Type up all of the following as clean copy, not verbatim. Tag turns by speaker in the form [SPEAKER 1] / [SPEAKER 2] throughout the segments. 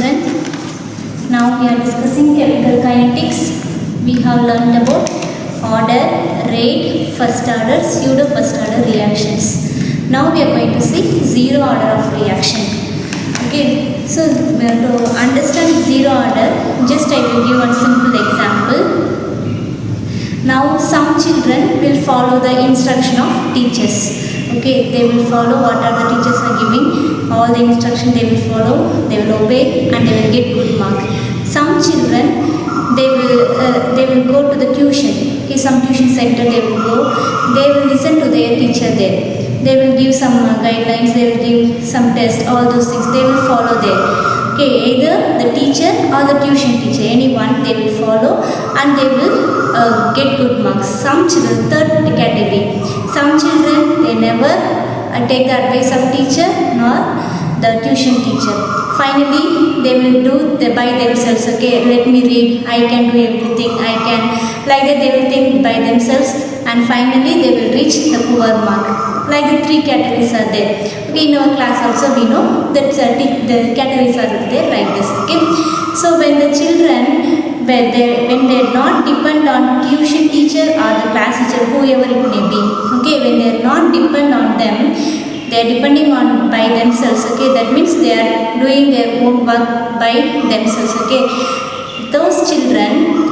[SPEAKER 1] children. Now we are discussing chemical kinetics. We have learned about order, rate, first order, pseudo first order reactions. Now we are going to see zero order of reaction. Okay, so to understand zero order, just I will give one simple example. Now some children will follow the instruction of teachers. Okay, they will follow whatever the teachers are giving, all the instruction they will follow, they will obey and they will get good mark. Some children, they will go to the tuition. Okay, some tuition center they will go, they will listen to their teacher there. They will give some guidelines, they will give some tests, all those things, they will follow there. Okay, either the teacher or the tuition teacher, anyone they will follow and they will get good marks. Some children, third category, some children they never take the advice of teacher nor the tuition teacher. Finally, they will do by themselves. Okay, let me read, I can do everything, I can, like that they will think by themselves and finally they will reach the poor mark. Like the three categories are there. Okay, in our class also we know that the categories are there like this. Okay, so when the children, when they not depend on tuition teacher or the class teacher, whoever it may be, okay, when they are not depend on them, they are depending on by themselves. Okay, that means they are doing their own work by themselves. Okay, those children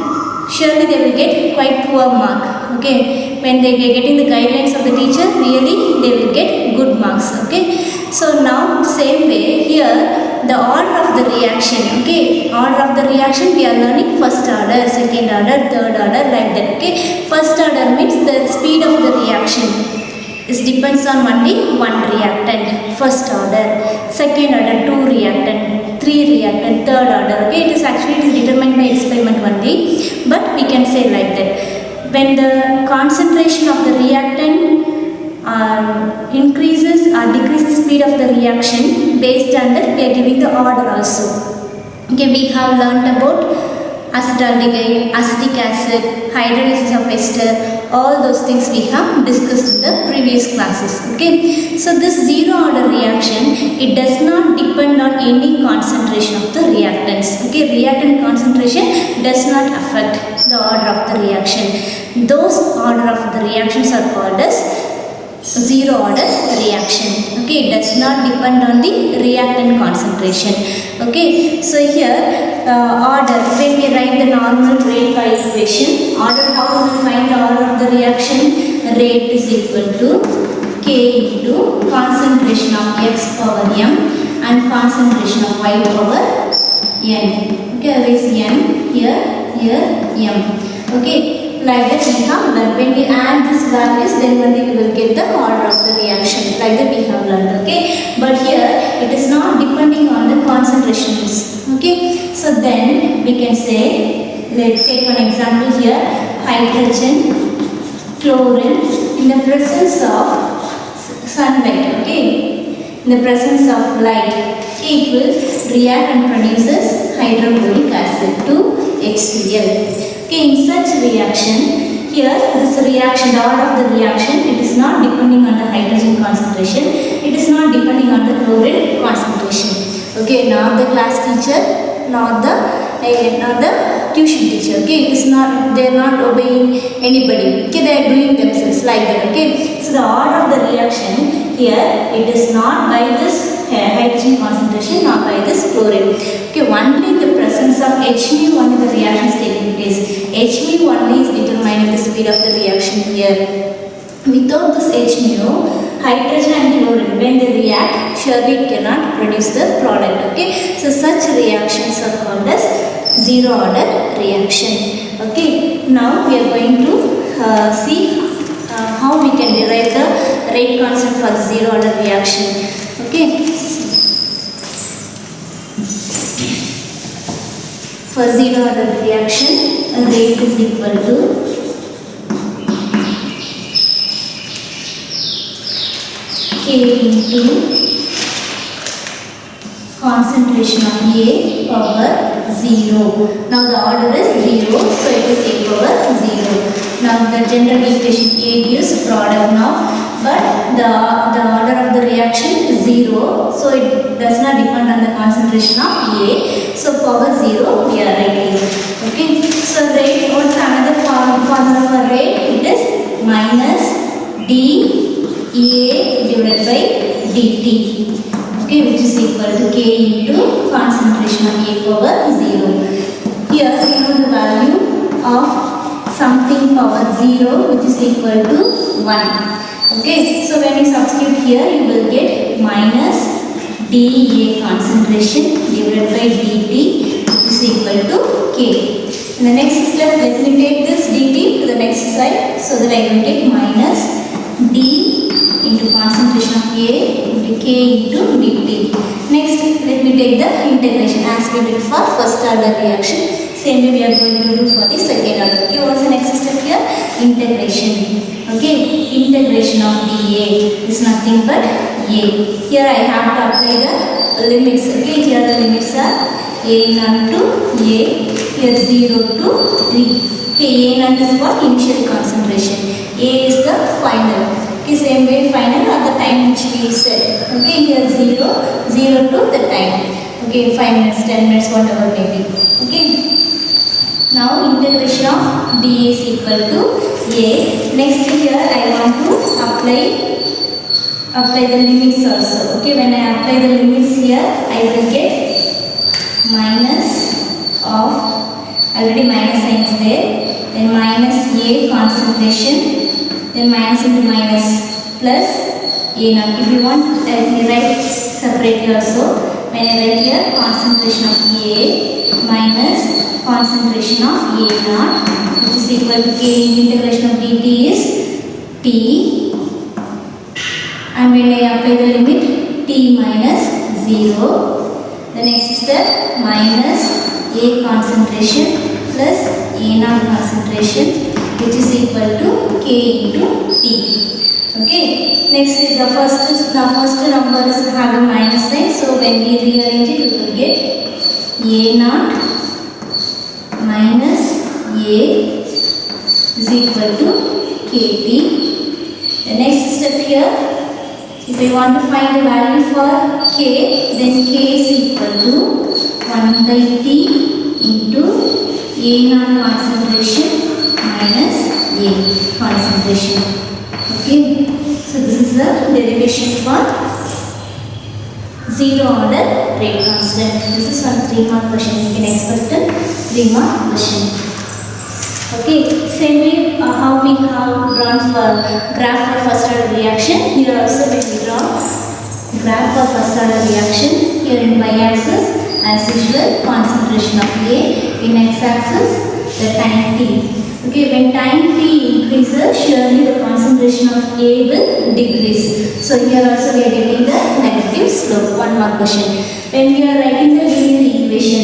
[SPEAKER 1] surely they will get quite poor mark. Okay, when they are getting the guidelines of the teacher, really they will get good marks. Okay, so now same way here the order of the reaction. Okay, order of the reaction we are learning first order, second order, third order, like that. Okay, first order means the speed of the reaction. It depends on only one reactant, first order, second order, two reactant, three reactant, third order. Okay, it is determined by experiment only, but we can say like that. When the concentration of the reactant increases or decreases speed of the reaction, based on that we are giving the order also. Okay, we have learnt about acetaldehyde, acetic acid, hydrolysis of ester, all those things we have discussed in the previous classes. Okay, so this zero order reaction, it does not depend on any concentration of the reactants. Okay, reactant concentration does not affect the order of the reaction. Those order of the reactions are called as zero order reaction. Okay, it does not depend on the reactant concentration. Okay, so here order, when we write the normal rate by equation, order, how we will find the order of the reaction? Rate is equal to K into concentration of X power M and concentration of Y power N. Okay, always N, here M. Okay, like that we have learned. When we add these values, then only we will get the order of the reaction. Like that we have learned. Okay, but here it is not depending on the concentrations. Okay, so then we can say, let's take one example here. Hydrogen, chlorine, in the presence of sunlight. Okay, in the presence of light, it will react and produces hydrochloric acid to HCl. Okay, in such reaction, here this reaction, the order of the reaction, it is not depending on the hydrogen concentration, it is not depending on the chlorine concentration. Okay, not the class teacher, not the tuition teacher. Okay, it is not, they are not obeying anybody. Okay, they are doing themselves like that. Okay, so the order of the reaction here, it is not by this hydrogen concentration, not by this chlorine. Okay, only in the presence of H mu only the reaction is taking place. H mu only is determining the speed of the reaction here. Without this H mu, hydrogen and chlorine, when they react, surely it cannot produce the product. Okay, so such reactions are called as zero order reaction. Okay, now we are going to see how we can derive the rate constant for zero order reaction. Okay, for zero order reaction, rate is equal to K into concentration of A power 0. Now the order is 0, so it is A power 0. Now the general equation A gives product now, but the order of the reaction is 0, so it does not depend on the concentration of A. So power 0 we are writing. Okay, so rate, what's another formula for rate? It is minus dEA divided by dt. Okay, which is equal to K into concentration of A power 0. Here we know the value of something power 0, which is equal to 1. Okay, so when you substitute here, you will get minus dEA concentration divided by dt, which is equal to K. In the next step, let me take this dt to the next side, so that I will get minus d into concentration of A into K into dt. Next, let me take the integration as we did for first order reaction. Same way we are going to do for the second order. Okay, what's the next step here? Integration. Okay, integration of dA is nothing but A. Here I have to apply the limits. Okay, here the limits are A0 to A, here 0 to 3. Okay, A0 is what? Initial concentration. A is the final. Okay, same way final at the time which we said. Okay, here 0 to the time. Okay, 5 minutes, 10 minutes, whatever may be. Okay. Now integration of dA is equal to A. Next here I want to apply the limits also. Okay, when I apply the limits here, I will get minus of, already minus sign is there, then minus A concentration, then minus into minus plus A naught. If you want, let me write separately also. When I write here concentration of A minus concentration of A naught, which is equal to K integration of dt is T, and when I apply the limit T minus 0, the next step minus A concentration plus A naught concentration, which is equal to K into T. Okay, next is the first numbers have a minus sign, so when we rearrange it, we will get A naught minus A is equal to KT. The next step here, if we want to find the value for K, then K is equal to 1 by T into A0 concentration minus A concentration. Okay, so this is the derivation for zero order rate constant. This is one 3-mark question. You can expect a 3-mark question. Okay, same way how we have drawn for graph for first order reaction. Here also we will draw graph for first order reaction. Here in y-axis, as usual, concentration of A. In x-axis, the time t. Okay, when time t increases, surely the concentration of A will decrease. So here also we are getting the negative slope. 1-mark question. When we are writing the linear equation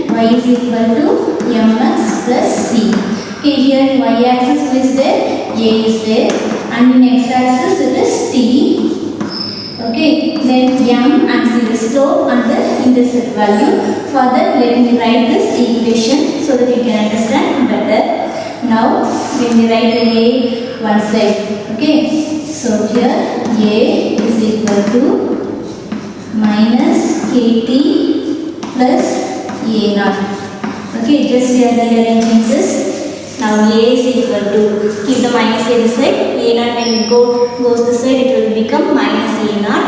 [SPEAKER 1] y is equal to mx plus c. Okay, here in y-axis is there, A is there, and in x-axis it is t. Okay, then m and c is slope and the intercept value. Further, let me write this equation so that you can understand better. Now, when we write A one side, okay, so here A is equal to minus KT plus A naught. Okay, just we are rearranging this. Now A is equal to, keep the minus A this side, A naught when it goes this side, it will become minus A naught.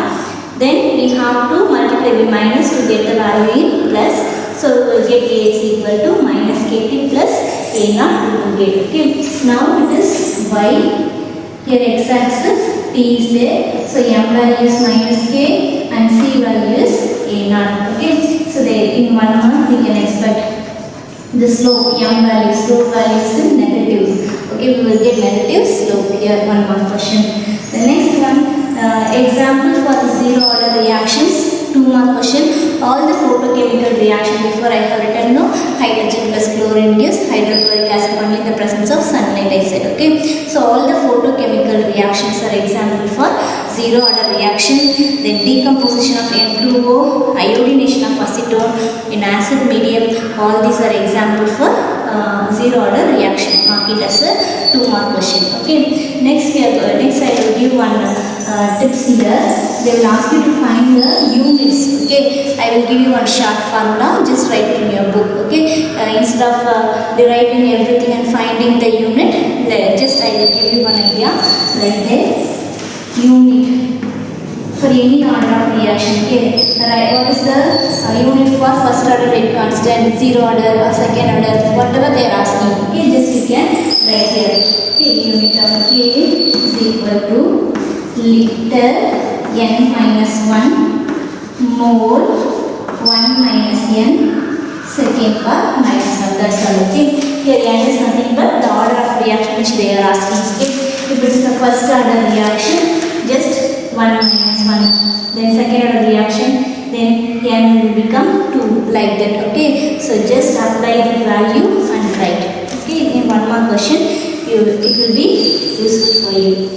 [SPEAKER 1] Then we have to multiply by minus to get the value in plus. So we will get A is equal to minus KT plus A naught we will get. Okay, now it is Y. Here x-axis T is there. So M value is minus K and C value is A naught. Okay, so there in 1 month we can expect the slope M value, slope value is in negative. Okay, we will get negative slope here. 1 mark question. The next one, example for the zero order reactions. 2 mark question. All the photochemical reaction, before I have written no, hydrogen plus chlorine gives hydrochloric acid only in the presence of sunlight I said. Okay, so all the photochemical reactions are example for zero order reaction. Then decomposition of N2O, iodination of acetone in acid medium, all these are example for zero order reaction. Mark it as a 2 mark question. Okay, next I will give one tips here. They will ask you to find the units. Okay, I will give you one short formula. Just write it in your book. Okay, instead of deriving everything and finding the unit, just I will give you one idea. Like the unit for any order of reaction. Okay, right? What is the unit for first order rate constant, zero order or second order, whatever they are asking. Okay, just you can write here. Okay, unit of K is equal to liter n minus 1 mole 1 minus n second per minus 1. That's all. Okay, here n is nothing but the order of reaction which they are asking. Okay, if it is a first order reaction, just 1 minus 1. Then second order reaction, then n will become 2, like that. Okay, so just apply the value and write. Okay, in one more question, it will be useful for you.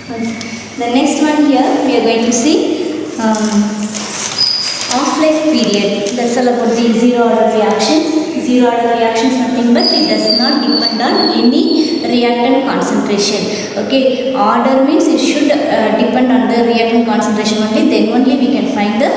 [SPEAKER 1] Okay. The next one here, we are going to see half-life period. That's all about the zero order reaction. Zero order reaction is nothing but it does not depend on any reactant concentration. Okay, order means it should depend on the reactant concentration only. Then only we can find the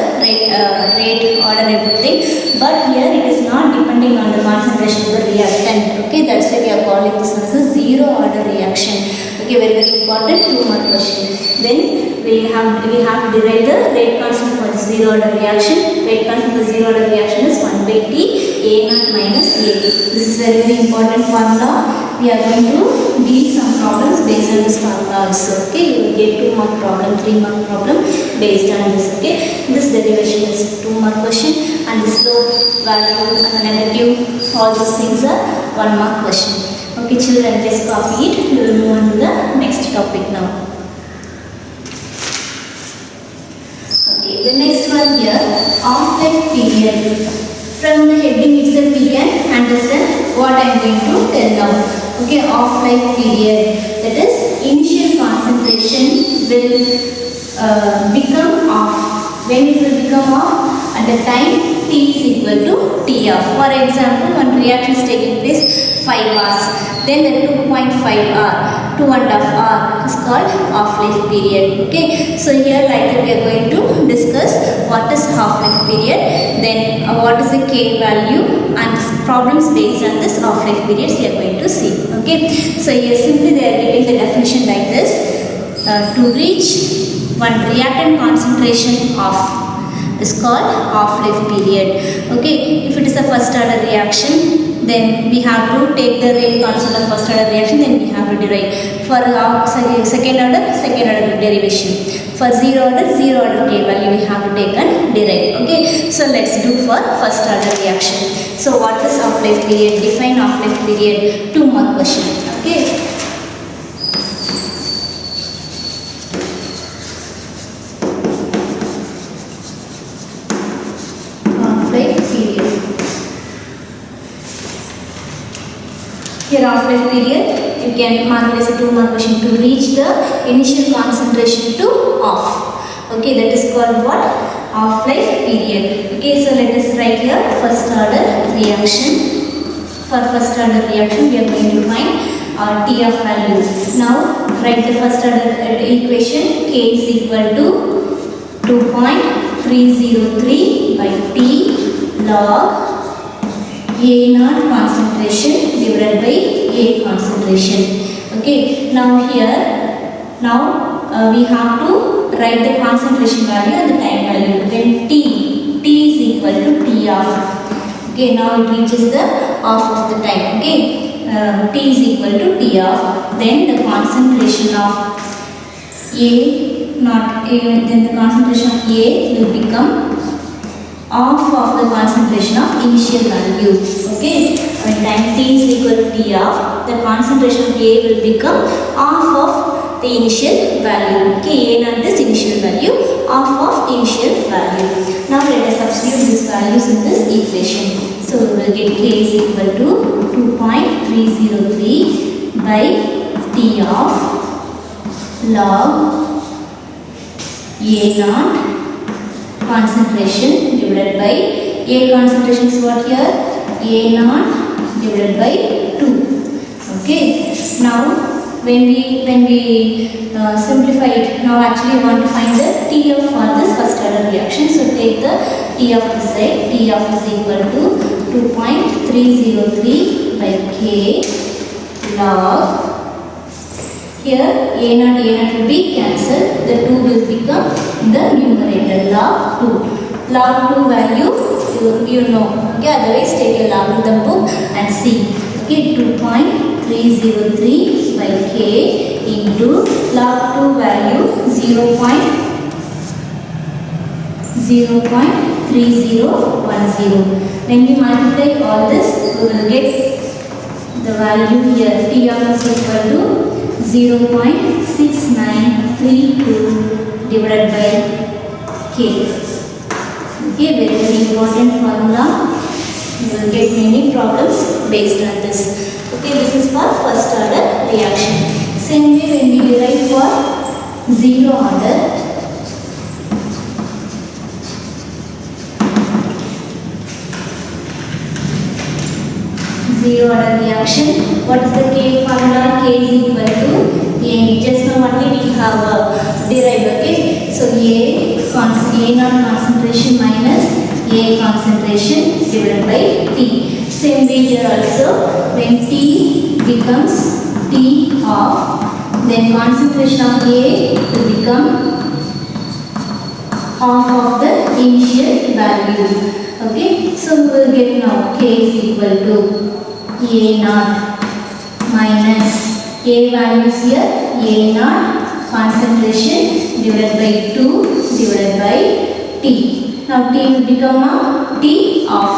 [SPEAKER 1] rate, order, everything. But here it is not depending on the concentration of the reactant. Okay, that's why we are calling this as a zero order reaction. Okay, very very important 2 mark question. Then we have to derive the rate constant for the zero order reaction. Rate constant for zero order reaction is 1 by T A naught minus A. This is very very important formula. We are going to deal some problems based on this formula also. Okay, you will get 2 mark problem, 3 mark problem based on this. Okay, this derivation is 2 mark question, and the slope value and the negative, all those things are 1 mark question. Okay, children, just copy it. We will move on to the next topic now. Okay, the next one here, half-life period. From the heading itself, we can understand what I am going to tell now. Okay, half-life period. That is, initial concentration will become off. When it will become off? At the time T is equal to T off. For example, one reaction is taking place 5 hours. Then the 2.5 hour, 2.5 hour is called half-life period. Okay, so here like that we are going to discuss what is half-life period, then what is the K value, and problems based on this half-life periods we are going to see. Okay, so here simply they are giving the definition like this. To reach one reactant concentration of is called half-life period. Okay, if it is a first order reaction, then we have to take the rate constant of first order reaction, then we have to derive. For second order derivation. For zero order K value we have to take and derive. Okay, so let's do for first order reaction. So what is half-life period? Define half-life period. 2 mark question. Okay. Here half-life period, you can mark it as a 2 mark question. To reach the initial concentration to off. Okay, that is called what? Half-life period. Okay, so let us write here first order reaction. For first order reaction, we are going to find T of value. Now write the first order equation. K is equal to 2.303 by T log A naught concentration divided by A concentration. Okay, now here, we have to write the concentration value and the time value. When T is equal to T off. Okay, now it reaches the off of the time. Okay, T is equal to T off. Then the concentration of A naught, then the concentration of A will become off of the concentration of initial value. Okay, when time T is equal to T off, the concentration of A will become off of the initial value. Okay, A naught is initial value, off of initial value. Now let us substitute these values in this equation. So we will get K is equal to 2.303 by T off log A naught concentration divided by A concentration is what here? A naught divided by 2. Okay, now when we simplify it, now actually we want to find the TF for this first order reaction. So take the TF this side. TF is equal to 2.303 by K log. Here A0 will be cancelled. The 2 will become the numerator, log 2. Log 2 value you know. Okay, otherwise take a logarithm book and see. Okay, 2.303 by K into log 2 value 0.3010. When we multiply all this, we will get the value here. T of is equal to 0.6932 divided by K. Okay, very important formula. You will get many problems based on this. Okay, this is for first order reaction. Same way when we derive for zero order, reaction, what is the K formula? K is equal to A. Just now only we have derived. Okay, so A naught concentration minus A concentration divided by T. Same way here also, when T becomes T of, then concentration of A will become half of the initial value. Okay, so we will get now K is equal to A naught minus A values here, A naught concentration divided by 2 divided by T. Now T will become T off.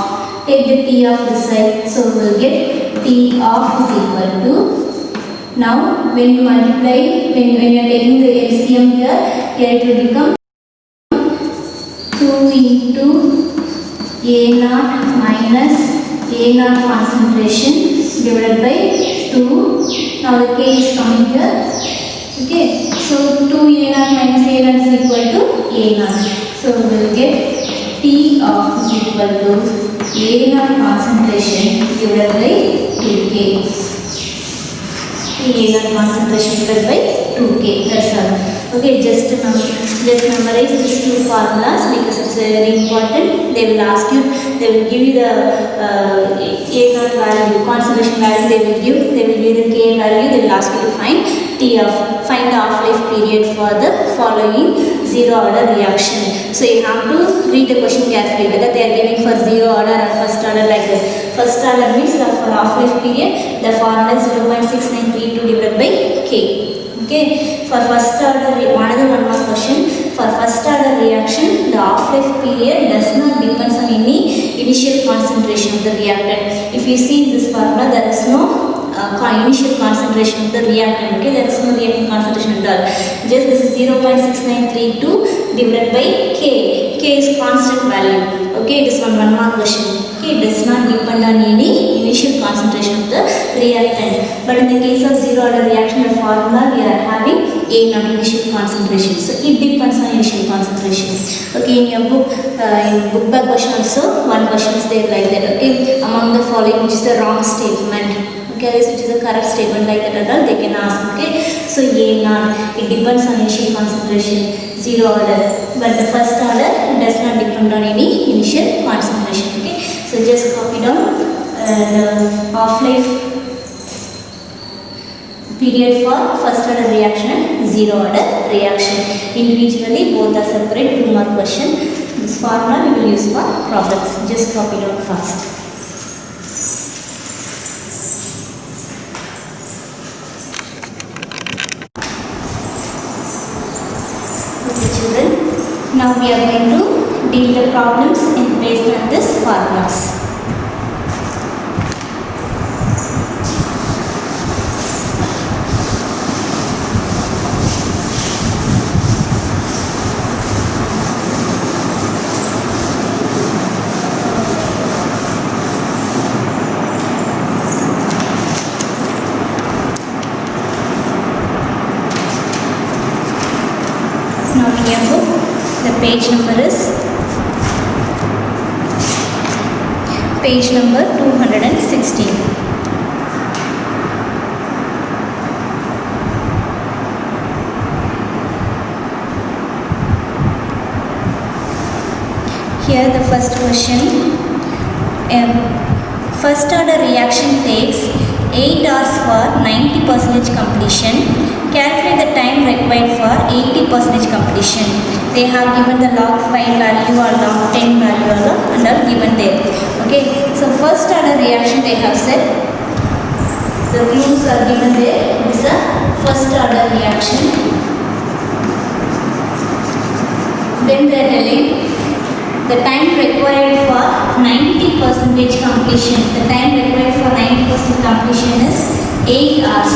[SPEAKER 1] Take the T off this side. So we will get T off is equal to, now when you multiply, when you are taking the LCM here it will become 2 into A naught minus A naught concentration divided by 2. Now the K is coming here. Okay, so 2 A naught minus A naught is equal to A naught. So we will get T of is equal to A naught concentration divided by 2K. A naught concentration divided by 2K. That's all. Okay, just memorize these two formulas because it's very important. They will ask you, they will give you the A naught value, concentration value. They will give you the K value. They will ask you to find find the half-life period for the following zero order reaction. So you have to read the question carefully whether they are giving for zero order or first order like this. First order means for half-life period the formula is 0.6932 divided by K. Okay, for first order, another one more question. For first order reaction, the half-life period does not depend on any initial concentration of the reactant. If you see in this formula, there is no initial concentration of the reactant. Okay, there is no reactant concentration at all. Just this is 0.6932 divided by K. K is constant value. Okay, it is one more question. Okay, it does not depend on any initial concentration of the reactant. But in the case of zero order reaction, the formula we are having A naught initial concentration. So it depends on initial concentration. Okay, in your book bag question also, one question is there like that. Okay, among the following which is the wrong statement. Okay, which is the correct statement like that at all, they can ask. Okay, so A naught, it depends on initial concentration, zero order. But the first order does not depend on any initial concentration. Okay, so just copy down half-life period for first order reaction and zero order reaction. Individually both are separate, 2 mark question. This formula we will use for problems. Just copy down fast. Okay children, now we are going to deal the problems based on this formulas. Now in your book, the page number is page number 216. Here the first question. First order reaction takes 8 hours for 90% completion. Calculate the time required for 80% completion. They have given the log 5 value or log 10 value and all given there. Okay, so first order reaction they have said. The rules are given there. This is a first order reaction. Then they are telling the time required for 90% completion. The time required for 90% completion is 8 hours.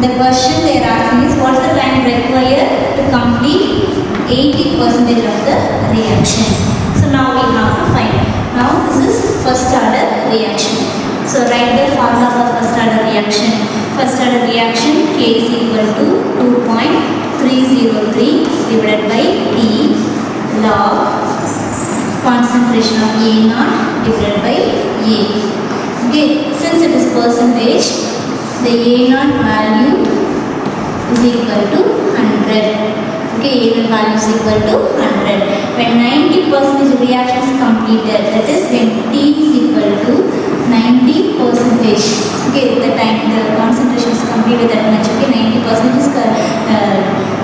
[SPEAKER 1] The question they are asking is what's the time required to complete 80% of the reaction. So now we have to find. Now this is first order reaction. So write the formula for first order reaction. First order reaction K is equal to 2.303 divided by T log concentration of A naught divided by A. Okay, since it is percentage, the A naught value is equal to 100. Okay, A naught value is equal to 100. When 90% reaction is completed, that is when T is equal to 90%. Okay, the time the concentration is completed that much. Okay, 90% is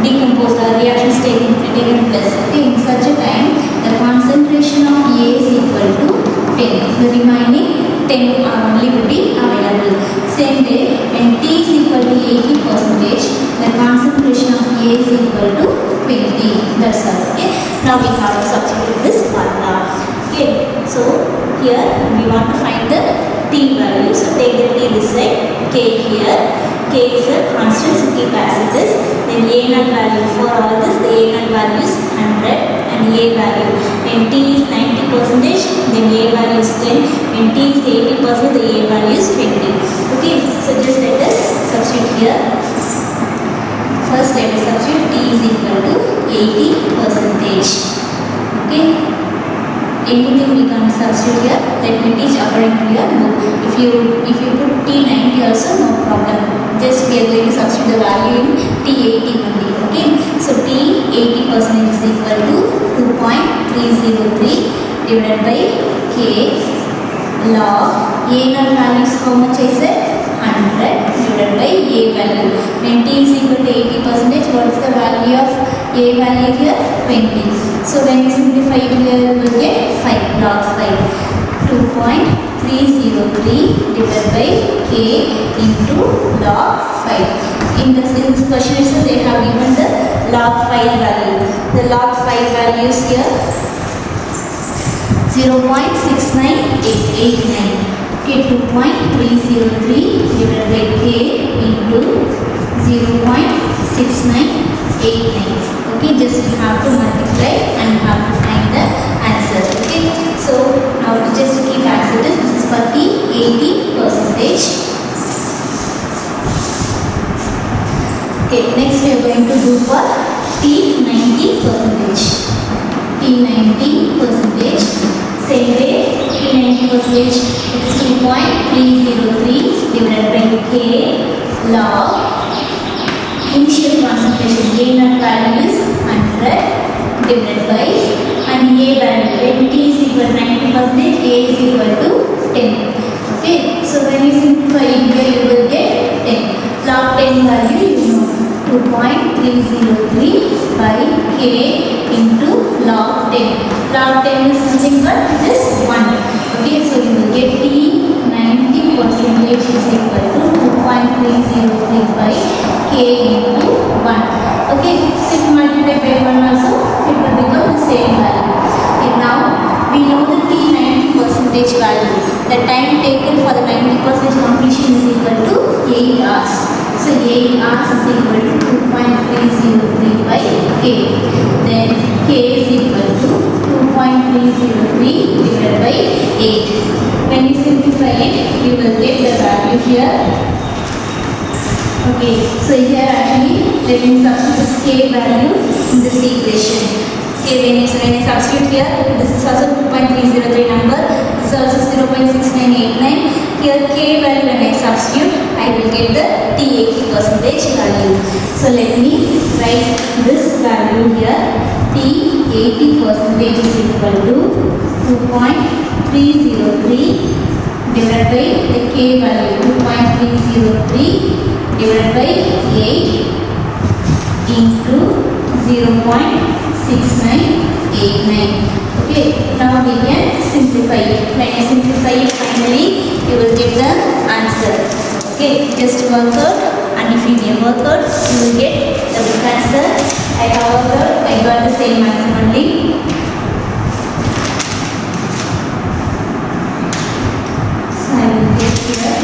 [SPEAKER 1] decomposed, the reaction is taken place. Okay, in such a time, the concentration of A is equal to 10. The remaining 10 only will be available. Same way, when T is equal to 80%, the concentration of A is equal to 20. That's all. Okay. Now we have to substitute this formula. Okay. So here we want to find the T value. So take the T this side. K here. K is a constant, so keep as it is. Then A naught value for all this, the A naught value is 100 and A value. When T is 90%, then A value is 10. When T is 80%, the A value is 20. Okay, so just let us substitute here. First let us substitute T is equal to 80%. Okay. Anything we can substitute here. Let me teach according to your book. If you put T90 also, no problem. Just we are going to substitute the value in T80 only. Okay. So T80% is equal to 2.303 divided by K log A naught value is how much I said? 100 divided by A value. When T is equal to 80%, what is the value of A value here? 20. So when we simplify it here, we will get 5 log 5. 2.303 divided by K into log 5. In this question itself, they have given the log 5 value. The log 5 value is here 0.69889. Okay, 2.303 divided by K into 0.6989. Okay, just you have to multiply and you have to find the answer. Okay, so now just keep as it is. This is for the 80%. Okay, next we are going to do for T90%. T90%. Same way, T90% is 2.303 divided by K log initial concentration. A naught value is 100 divided by and A value when T is equal to 90%, A is equal to 10. Okay, so when you simplify it here, you will get 10. Log 10 value you know 2.303 by K into log 10. Log 10 is nothing but this 1. Okay, so you will get T90% is equal to 2.303 by K into 1. Okay, if you multiply by 1 also, it will become the same value. Okay, now we know the T90% value. The time taken for the 90% completion is equal to 8 hours. So 8 hours is equal to 2.303 by K. Then K is equal to 2.303 divided by 8. When you simplify it, you will get the value here. Okay, so here actually let me substitute this K value in this equation. Okay, when I substitute here, this is also 2.303 number, this is also 0.6989. Here K value when I substitute, I will get the T80% value. So let me write this value here, T 80% is equal to 2.303 divided by the K value 2.303 divided by 8 into 0.6989. Okay, now we can simplify it. When you simplify it, finally you will get the answer. Okay, just work out, and if you may work out, you will get the good answer. I have worked out, I got the same answer only. So I will get here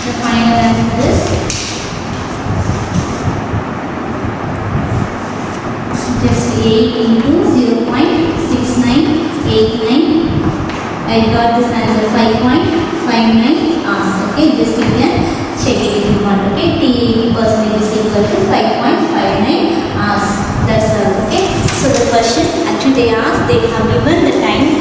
[SPEAKER 1] the final answer is just 8 into 0.6989. I got this answer 5.59 hours. Okay, just you can check it if you want. Okay, T 80% is equal to 5.59 hours. That's all. Okay, so the question actually they asked, they have given the time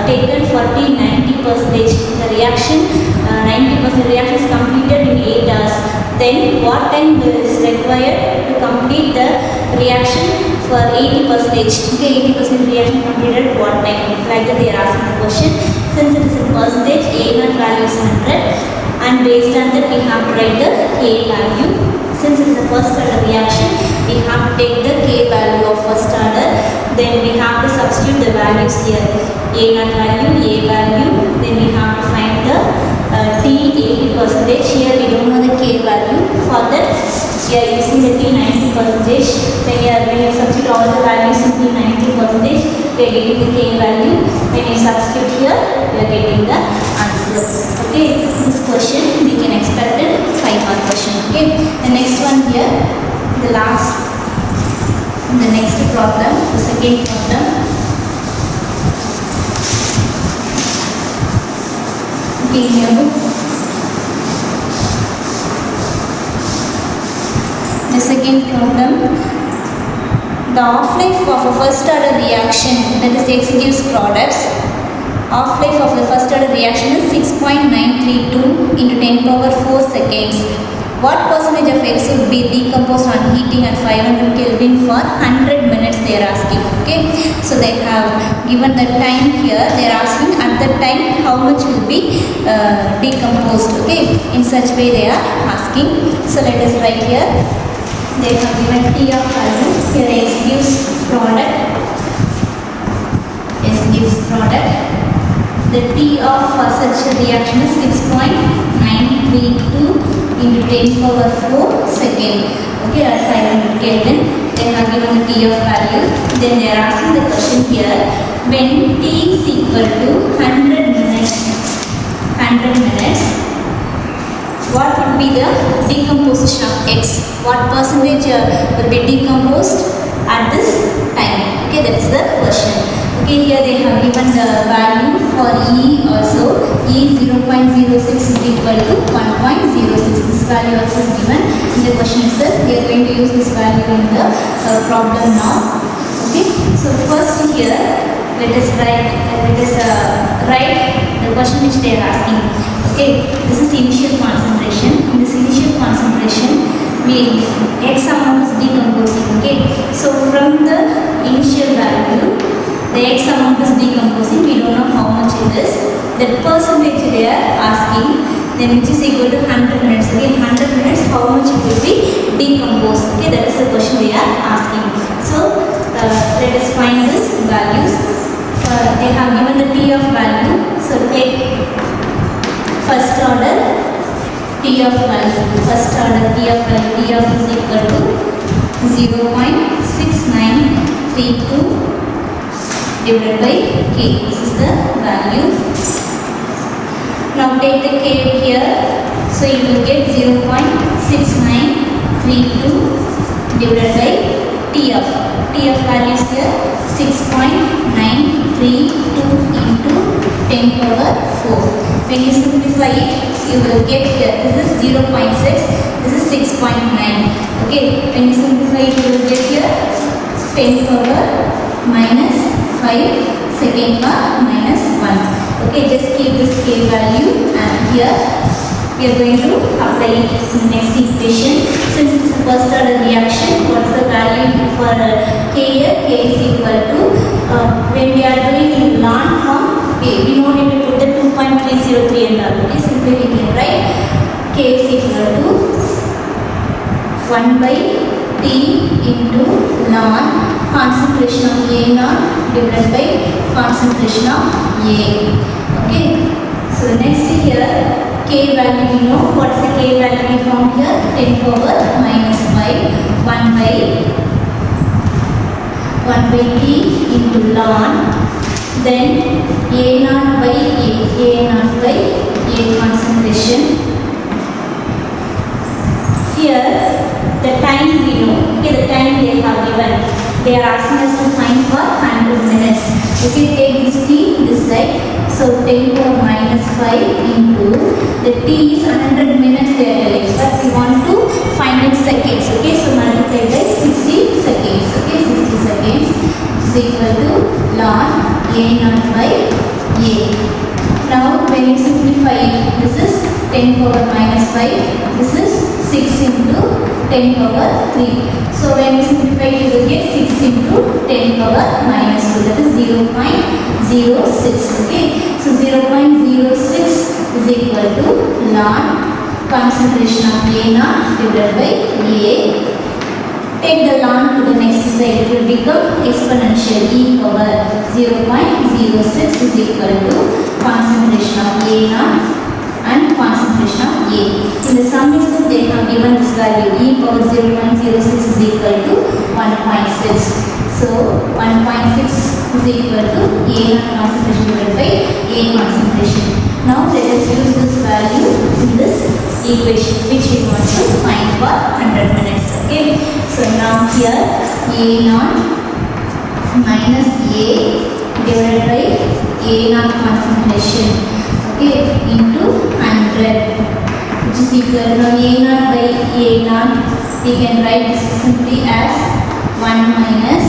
[SPEAKER 1] taken for T 90%. The reaction 90% reaction is completed in 8 hours. Then what time is required to complete the reaction for 80%? Okay, 80% reaction completed at what time? Like that they are asking the question. Since it is in percentage, A0 value is 100, and based on that we have to write the K value. Since it is a first order reaction, we have to take the K value of first order. Then we have to substitute the values here. A0 value, A value. Then we have to find the T 80%. Here we don't know the K value. For that, we are using the T 90%. When you substitute all the values in T 90%, we are getting the K value. When you substitute here, we are getting the answer. Okay, this question we can expect a 5-mark question. Okay, the next one here, the next problem, the second problem. Okay, here. The second problem, the half-life of a first order reaction, that is X gives products, half-life of the first order reaction is 6.932 into 10 power 4 seconds. What percentage of X would be decomposed on heating at 500 Kelvin for 100 minutes they are asking. Okay, so they have given the time here, they are asking at that time how much will be decomposed. Okay, in such way they are asking. So let us write here. They have given T of value. Here X gives product. X gives product. The T of such a reaction is 6.932 into 10 power 4 second. Okay, at 500 Kelvin. They have given the T of value. Then they are asking the question here. When T is equal to 100 minutes, what would be the decomposition of X? What percentage will be decomposed at this time? Okay, that is the question. Okay, here they have given the value for E also. E 0.06 is equal to 1.06. This value also is given in the question itself. We are going to use this value in the problem now. Okay, so first here let us write the question which they are asking. Okay, this is initial concentration. In this initial concentration, X amount is decomposing. Okay, so from the initial value, the X amount is decomposing. We don't know how much it is. That percentage they are asking, then which is equal to 100 minutes. Okay, 100 minutes, how much it will be decomposed? Okay, that is the question they are asking. So let us find this values. They have given the T of value. So take first order T of value. First order T of value. T of is equal to 0.6932 divided by K. This is the value. Now take the K here. So you will get 0.6932 divided by T of values here 6.932 into 10 power 4. When you simplify it, you will get here. This is 0.6. This is 6.9. Okay. When you simplify it, you will get here 10 power minus 5 second power minus 1. Okay. Just keep this K value, and here we are going to apply it in the next equation. Since it's a first order reaction, what is the for K here, K is equal to, when we are doing in ln form, we don't need to put the 2.303 and all. Okay, simply we can write K is equal to 1 by T into ln concentration of A naught divided by concentration of A. Okay, so next here K value we know. What is the K value we found here? 10 power minus 5, 1 by T into ln, then A naught by A concentration. Here the time we know. Okay, the time they have given. They are asking us to find for 100 minutes. Okay, take this T this side. So 10 power minus 5 into the T is 100 minutes they are telling, but we want to find in seconds. Okay, so multiply by 60 seconds. Okay, 60 seconds is equal to ln A naught by A. Now when you simplify it, this is 10 power minus 5, this is 6 into 10 power 3. So when you simplify it, you will get 6 into 10 power minus 2, that is 0.06. Okay, so 0.06 is equal to ln concentration of A naught divided by A. Take the ln to the next side, it will become exponential e power 0.06 is equal to concentration of A naught and concentration of A. In the sum itself they have given this value e power 0.06 is equal to 1.6. So 1.6 is equal to A naught concentration divided by A concentration. Now let us use this value in this equation which we want to find for 100 minutes. Okay, so now here A naught minus A divided by A naught concentration, okay, into 100, which is equal to A naught by A naught. We can write this simply as 1 minus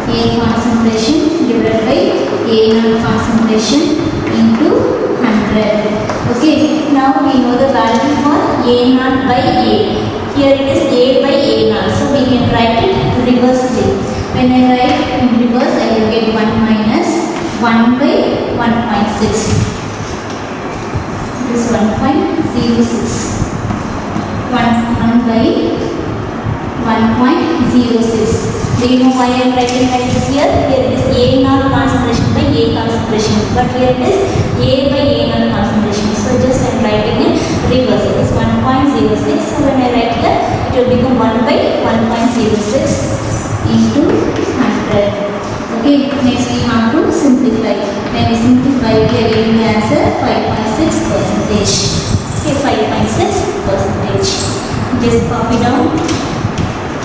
[SPEAKER 1] A concentration divided by A naught concentration into 100. Okay, now we know the value for A naught by A. Here it is A by A naught, so we can write it reversely. When I write in reverse, I will get 1 minus 1 by 1.6. It is 1.06. 1 by 1.06. Do you know why I am writing like this here? Here it is A naught concentration by A concentration, but here it is A by A naught concentration. So just I am writing in reverse. It is 1.06. So when I write here, it will become 1 by 1.06 into 100. Okay, next we have to simplify. When we simplify, we are getting the answer 5.6%. Okay, 5.6%. Just copy down.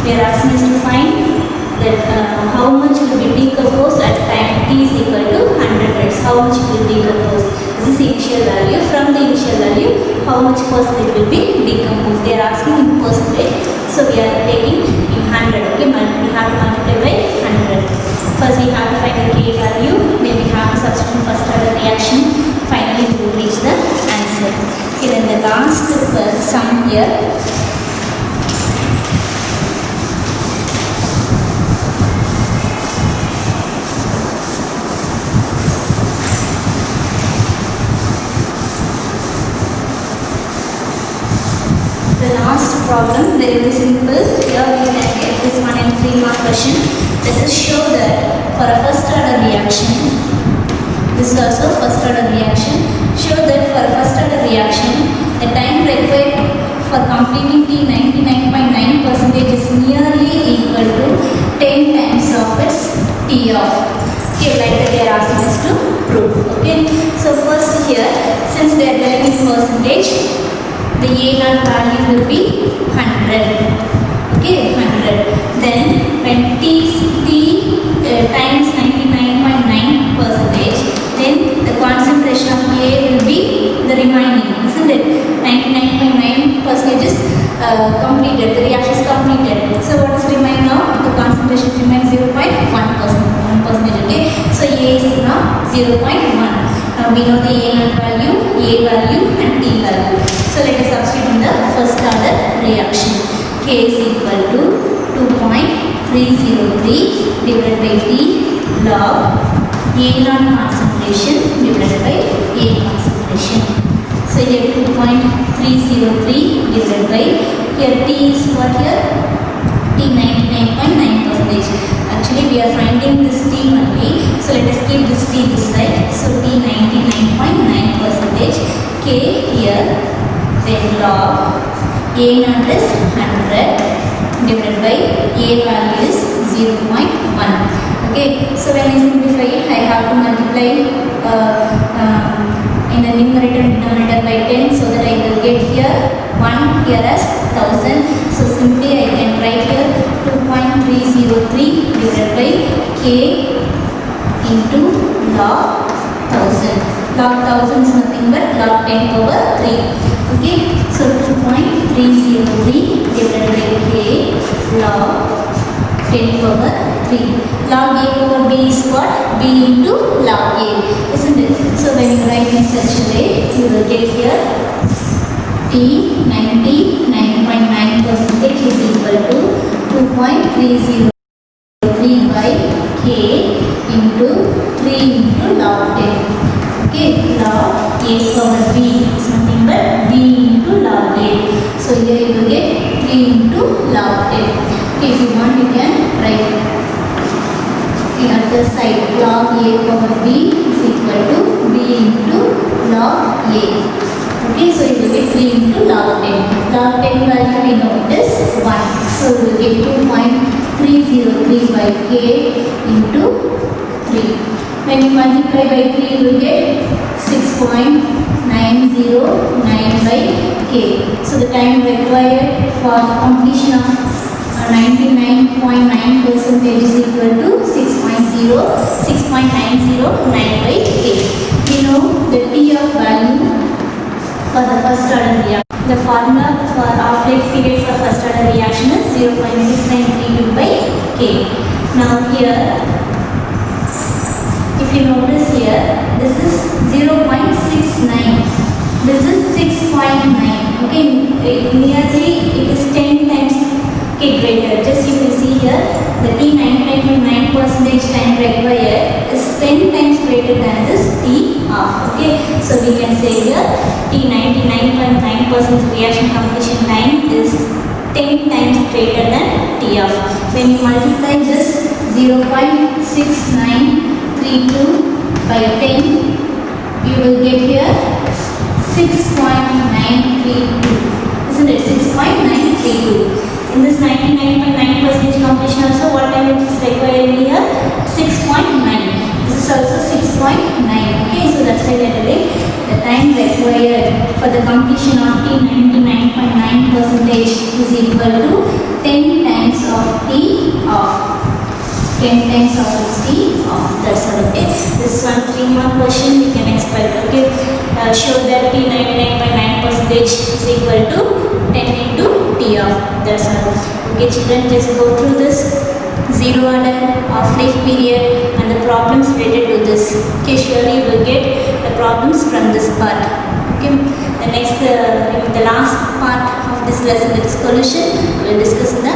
[SPEAKER 1] They are asking us to find that how much will be decomposed at time t is equal to 100 minutes. How much will be decomposed? This is initial value. From the initial value, how much percentage will be decomposed? They are asking in percentage. So we are taking in 100. Okay, we have to multiply by 100. First we have to find the K value. Then we have to substitute first order reaction. Finally we will reach the answer. Okay, then the last sum here. Problem very simple. Here we can get this one in 3-mark question. Let us show that for a first order reaction, this is also first order reaction. Show that for a first order reaction, the time required for completing T 99.9% is nearly equal to 10 times of its T off. Okay, like that they are asking us to prove. Okay, so first here, since they are telling in percentage, the A naught value will be 100. Okay, 100. Then when T times 99.9%, then the concentration of A will be the remaining, isn't it? 99.9% is completed. The reaction is completed. So what is remain now? The concentration remains 0.1%. Okay. So A is now 0.1. Now we know the A naught value, A value, and T value. So let us substitute in the first order reaction. K is equal to 2.303 303 divided by T log A0 concentration divided by A concentration. So here 2.303 divided by, here T is what here? T 99.9%. Actually we are finding this T only. So let us keep this T this side. So T 99.9%. K here. Then log A0 is 100 divided by A value is 0.1. Okay. So when I simplify it, I have to multiply in the numerator and denominator by 10, so that I will get here 1 here as 1000. So simply I can write here 2.303 divided by K into log 1000. Log 1000 is nothing but log 10 power 3. Okay, so 2.303 divided by K log 10 power 3. Log A power B is what? B into log A, isn't it? So when you write in such a way, you will get here T 99.9% is equal to 2.303 by K into 3 into log 10. Okay, log A power B is nothing but B into log A. So here you will get 3 into log 10. Okay, if you want, you can write the other side. Log A power B is equal to B into log A. Okay, so you will get 3 into log 10. Log 10 value we know it is 1. So you will get 2.303 by K into 3. When you multiply by 3, you will get 6.909 by K. So the time required for completion of 99.9% is equal to 6.909 by K. We know the T of value for the first order reaction. The formula for half-life period for first order reaction is 0.6932 by K. Now here, if you notice here, this is 0.69. This is 6.9. Okay, nearly it is 10 times greater. Just you will see here, the T 99.9% time required is 10 times greater than this T half. Okay, so we can say here T 99.9% reaction completion time is 10 times greater than T half. When you multiply this 0.6932 by 10, you will get here 6.932. Isn't it? 6.932. In this 99.9% completion also, what time it is required here? 6.9. This is also 6.9. Okay, so that's why the time required for the completion of T 99.9% is equal to 10 times of T off. 10 times of its T off. That's all. Okay. This one 3-mark question we can expect. Okay. Show that T 99.9% is equal to 10 into T off. That's all. Okay, children, just go through this zero order, half-life period, and the problems related to this. Okay, surely you will get the problems from this part. Okay, the next, the last part of this lesson, that is solution, we will discuss in the